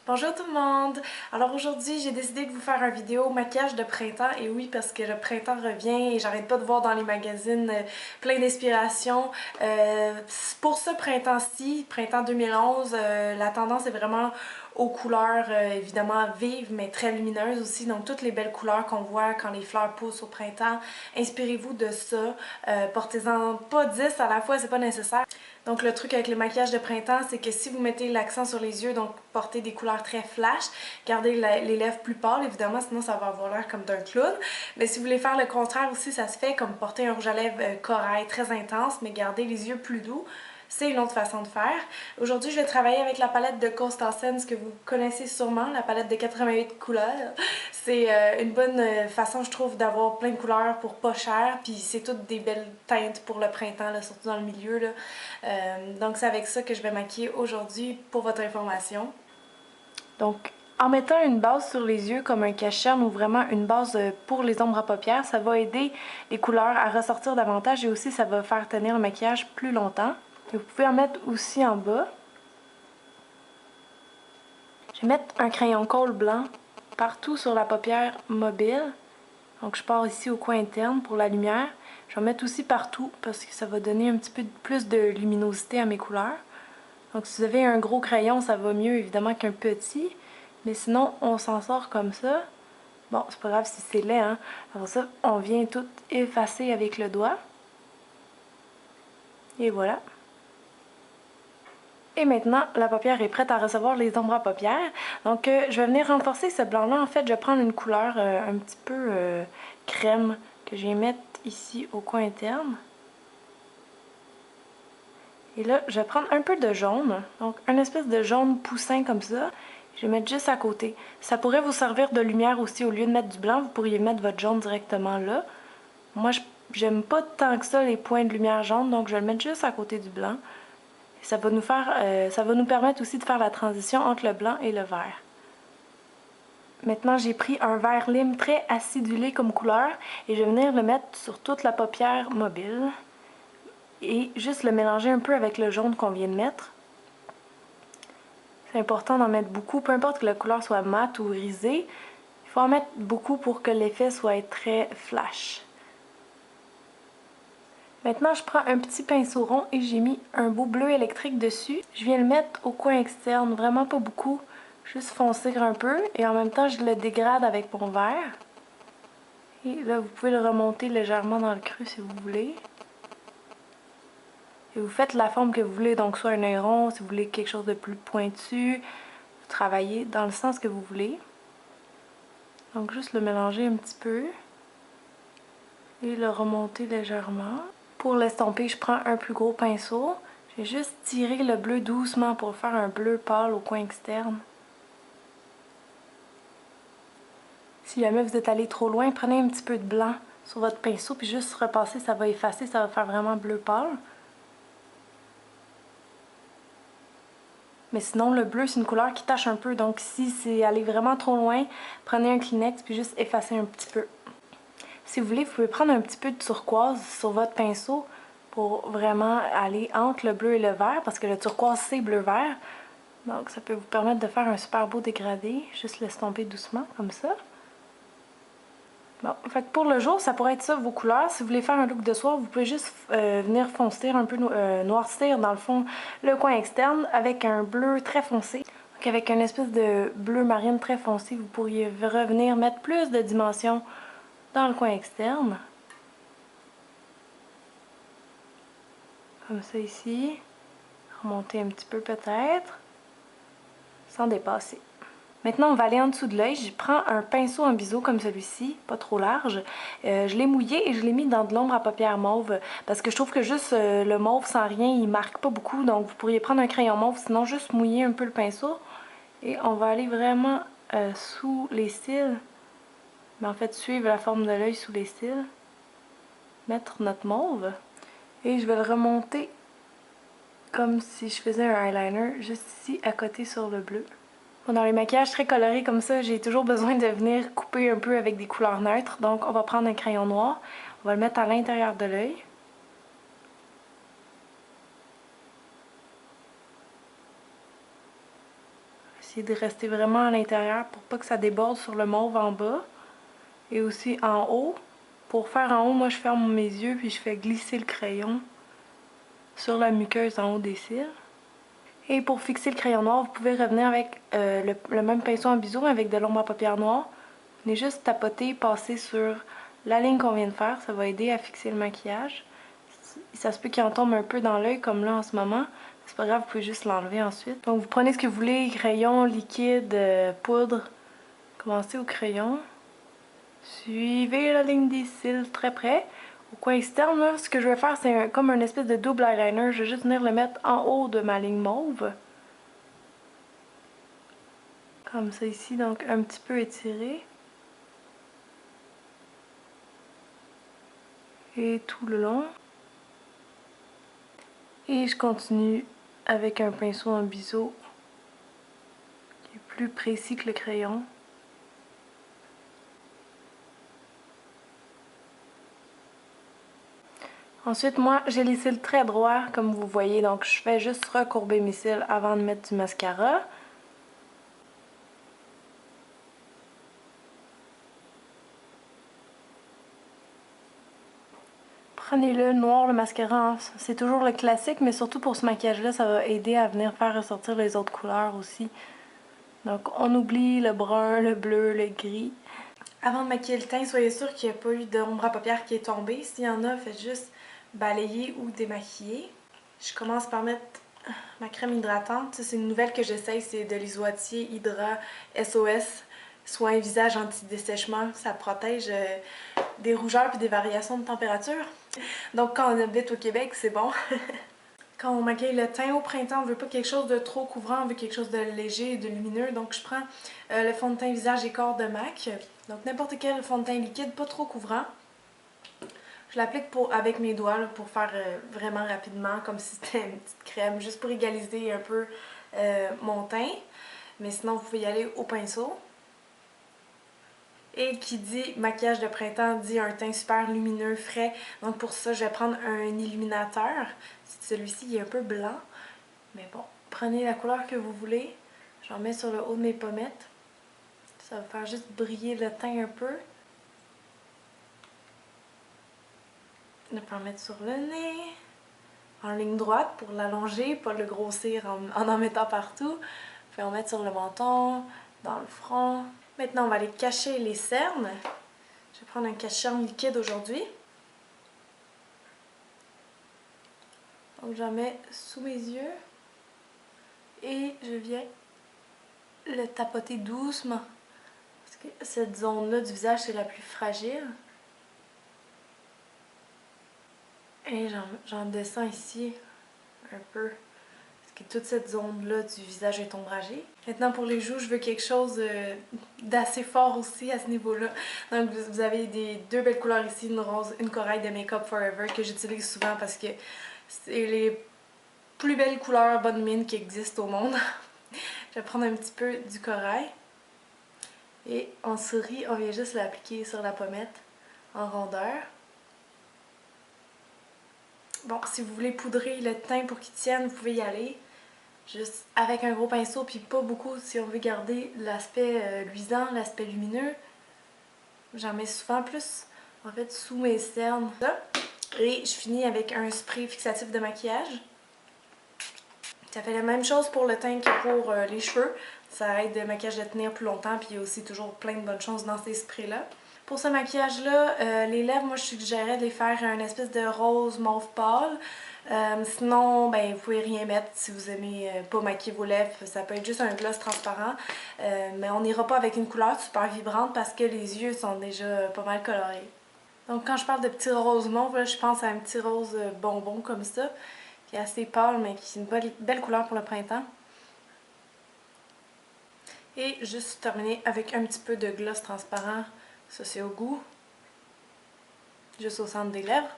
Bonjour tout le monde! Alors aujourd'hui, j'ai décidé de vous faire une vidéo maquillage de printemps. Et oui, parce que le printemps revient et j'arrête pas de voir dans les magazines plein d'inspiration. Pour ce printemps-ci, printemps 2011, la tendance est vraiment aux couleurs évidemment vives mais très lumineuses aussi. Donc toutes les belles couleurs qu'on voit quand les fleurs poussent au printemps. Inspirez-vous de ça. Portez-en pas 10 à la fois, c'est pas nécessaire. Donc le truc avec le maquillage de printemps, c'est que si vous mettez l'accent sur les yeux, donc portez des couleurs très flash, gardez les lèvres plus pâles évidemment, sinon ça va avoir l'air comme d'un clown. Mais si vous voulez faire le contraire aussi, ça se fait, comme porter un rouge à lèvres corail très intense, mais garder les yeux plus doux. C'est une autre façon de faire. Aujourd'hui, je vais travailler avec la palette de Costa Sands que vous connaissez sûrement, la palette de 88 couleurs. C'est une bonne façon, je trouve, d'avoir plein de couleurs pour pas cher. Puis c'est toutes des belles teintes pour le printemps, là, surtout dans le milieu. Là. Donc c'est avec ça que je vais maquiller aujourd'hui pour votre information. Donc en mettant une base sur les yeux comme un cache-cerne ou vraiment une base pour les ombres à paupières, ça va aider les couleurs à ressortir davantage et aussi ça va faire tenir le maquillage plus longtemps. Et vous pouvez en mettre aussi en bas. Je vais mettre un crayon colle blanc partout sur la paupière mobile. Donc je pars ici au coin interne pour la lumière. Je vais en mettre aussi partout parce que ça va donner un petit peu plus de luminosité à mes couleurs. Donc si vous avez un gros crayon, ça va mieux évidemment qu'un petit. Mais sinon, on s'en sort comme ça. Bon, c'est pas grave si c'est laid, hein. Alors ça, on vient tout effacer avec le doigt. Et voilà. Et maintenant, la paupière est prête à recevoir les ombres à paupières. Donc, je vais venir renforcer ce blanc-là. En fait, je vais prendre une couleur un petit peu crème que je vais mettre ici au coin interne. Et là, je vais prendre un peu de jaune. Donc, une espèce de jaune poussin comme ça. Je vais mettre juste à côté. Ça pourrait vous servir de lumière aussi. Au lieu de mettre du blanc, vous pourriez mettre votre jaune directement là. Moi, j'aime pas tant que ça les points de lumière jaune, donc je vais le mettre juste à côté du blanc. Ça va nous permettre aussi de faire la transition entre le blanc et le vert. Maintenant, j'ai pris un vert lime très acidulé comme couleur et je vais venir le mettre sur toute la paupière mobile et juste le mélanger un peu avec le jaune qu'on vient de mettre. C'est important d'en mettre beaucoup, peu importe que la couleur soit mate ou irisée, il faut en mettre beaucoup pour que l'effet soit très flash. Maintenant, je prends un petit pinceau rond et j'ai mis un beau bleu électrique dessus. Je viens le mettre au coin externe, vraiment pas beaucoup, juste foncer un peu. Et en même temps, je le dégrade avec mon vert. Et là, vous pouvez le remonter légèrement dans le creux si vous voulez. Et vous faites la forme que vous voulez, donc soit un œil rond, si vous voulez quelque chose de plus pointu. Vous travaillez dans le sens que vous voulez. Donc juste le mélanger un petit peu. Et le remonter légèrement. Pour l'estomper, je prends un plus gros pinceau. Je vais juste tirer le bleu doucement pour faire un bleu pâle au coin externe. Si jamais vous êtes allé trop loin, prenez un petit peu de blanc sur votre pinceau puis juste repasser, ça va effacer, ça va faire vraiment bleu pâle. Mais sinon, le bleu, c'est une couleur qui tache un peu, donc si c'est aller vraiment trop loin, prenez un Kleenex puis juste effacez un petit peu. Si vous voulez, vous pouvez prendre un petit peu de turquoise sur votre pinceau pour vraiment aller entre le bleu et le vert, parce que le turquoise c'est bleu-vert. Donc ça peut vous permettre de faire un super beau dégradé, juste l'estomper doucement, comme ça. Bon, fait que pour le jour, ça pourrait être ça vos couleurs. Si vous voulez faire un look de soir, vous pouvez juste venir foncer un peu, noircir dans le fond le coin externe avec un bleu très foncé. Donc avec une espèce de bleu marine très foncé, vous pourriez revenir mettre plus de dimension dans le coin externe. Comme ça ici. Remonter un petit peu peut-être. Sans dépasser. Maintenant, on va aller en dessous de l'œil. Je prends un pinceau en biseau comme celui-ci, pas trop large. Je l'ai mouillé et je l'ai mis dans de l'ombre à paupières mauve parce que je trouve que juste le mauve sans rien, il marque pas beaucoup. Donc, vous pourriez prendre un crayon mauve, sinon juste mouiller un peu le pinceau. Et on va aller vraiment sous les cils. Mais en fait, suivre la forme de l'œil sous les cils. Mettre notre mauve. Et je vais le remonter comme si je faisais un eyeliner juste ici à côté sur le bleu. Dans les maquillages très colorés comme ça, j'ai toujours besoin de venir couper un peu avec des couleurs neutres. Donc on va prendre un crayon noir, on va le mettre à l'intérieur de l'œil. essayer de rester vraiment à l'intérieur pour pas que ça déborde sur le mauve en bas. Et aussi en haut. Pour faire en haut, moi je ferme mes yeux puis je fais glisser le crayon sur la muqueuse en haut des cils. Et pour fixer le crayon noir, vous pouvez revenir avec le même pinceau en biseau mais avec de l'ombre à paupières noire. Venez juste tapoter, passer sur la ligne qu'on vient de faire, ça va aider à fixer le maquillage. Ça se peut qu'il en tombe un peu dans l'œil comme là en ce moment. C'est pas grave, vous pouvez juste l'enlever ensuite. Donc vous prenez ce que vous voulez, crayon, liquide, poudre. Commencez au crayon. Suivez la ligne des cils très près. Au coin externe, là, ce que je vais faire, c'est comme un espèce de double eyeliner. Je vais juste venir le mettre en haut de ma ligne mauve. Comme ça ici, donc un petit peu étiré. Et tout le long. Et je continue avec un pinceau en biseau qui est plus précis que le crayon. Ensuite, moi, j'ai les cils très droits, comme vous voyez, donc je fais juste recourber mes cils avant de mettre du mascara. Prenez le noir, le mascara, c'est toujours le classique, mais surtout pour ce maquillage-là, ça va aider à venir faire ressortir les autres couleurs aussi. Donc, on oublie le brun, le bleu, le gris. Avant de maquiller le teint, soyez sûr qu'il n'y a pas eu d'ombre à paupières qui est tombée. S'il y en a, faites juste balayer ou démaquiller. Je commence par mettre ma crème hydratante. C'est une nouvelle que j'essaye, c'est de l'Isoatier Hydra SOS. Soin visage anti-dessèchement. Ça protège des rougeurs et des variations de température. Donc quand on habite au Québec, c'est bon. Quand on maquille le teint au printemps, on veut pas quelque chose de trop couvrant, on veut quelque chose de léger et de lumineux. Donc je prends le fond de teint visage et corps de MAC. Donc n'importe quel fond de teint liquide, pas trop couvrant. Je l'applique avec mes doigts là, pour faire vraiment rapidement, comme si c'était une petite crème, juste pour égaliser un peu mon teint. Mais sinon, vous pouvez y aller au pinceau. Et qui dit maquillage de printemps dit un teint super lumineux, frais. Donc pour ça, je vais prendre un illuminateur. Celui-ci il est un peu blanc. Mais bon, prenez la couleur que vous voulez. J'en mets sur le haut de mes pommettes. Ça va faire juste briller le teint un peu. Je peux en mettre sur le nez. En ligne droite pour l'allonger, pas le grossir en mettant partout. Puis en mettre sur le menton, dans le front. Maintenant, on va aller cacher les cernes. Je vais prendre un cache-cerne liquide aujourd'hui. Donc j'en mets sous mes yeux. Et je viens le tapoter doucement. Parce que cette zone-là du visage, c'est la plus fragile. Et j'en descends ici un peu. Que toute cette zone-là du visage est ombragée. Maintenant pour les joues, je veux quelque chose d'assez fort aussi à ce niveau-là. Donc vous avez deux belles couleurs ici, une rose, une corail de Make Up Forever que j'utilise souvent parce que c'est les plus belles couleurs bonne mine qui existent au monde. Je vais prendre un petit peu du corail et en souris, on vient juste l'appliquer sur la pommette en rondeur. Bon, si vous voulez poudrer le teint pour qu'il tienne, vous pouvez y aller. Juste avec un gros pinceau, puis pas beaucoup si on veut garder l'aspect luisant, l'aspect lumineux. J'en mets souvent plus, en fait, sous mes cernes. Et je finis avec un spray fixatif de maquillage. Ça fait la même chose pour le teint que pour les cheveux. Ça aide le maquillage à tenir plus longtemps, puis il y a aussi toujours plein de bonnes choses dans ces sprays-là. Pour ce maquillage-là, les lèvres, moi je suggérais de les faire un espèce de rose mauve pâle. Sinon, ben, vous pouvez rien mettre si vous aimez pas maquiller vos lèvres. Ça peut être juste un gloss transparent. Mais on n'ira pas avec une couleur super vibrante parce que les yeux sont déjà pas mal colorés. Donc quand je parle de petit rose mauve, là, je pense à un petit rose bonbon comme ça. Qui est assez pâle mais qui est une belle couleur pour le printemps. Et juste terminer avec un petit peu de gloss transparent. Ça c'est au goût. Juste au centre des lèvres.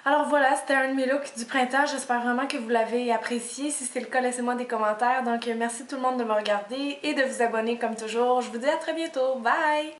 Alors voilà, c'était un de mes looks du printemps. J'espère vraiment que vous l'avez apprécié. Si c'est le cas, laissez-moi des commentaires. Donc merci tout le monde de me regarder et de vous abonner comme toujours. Je vous dis à très bientôt. Bye!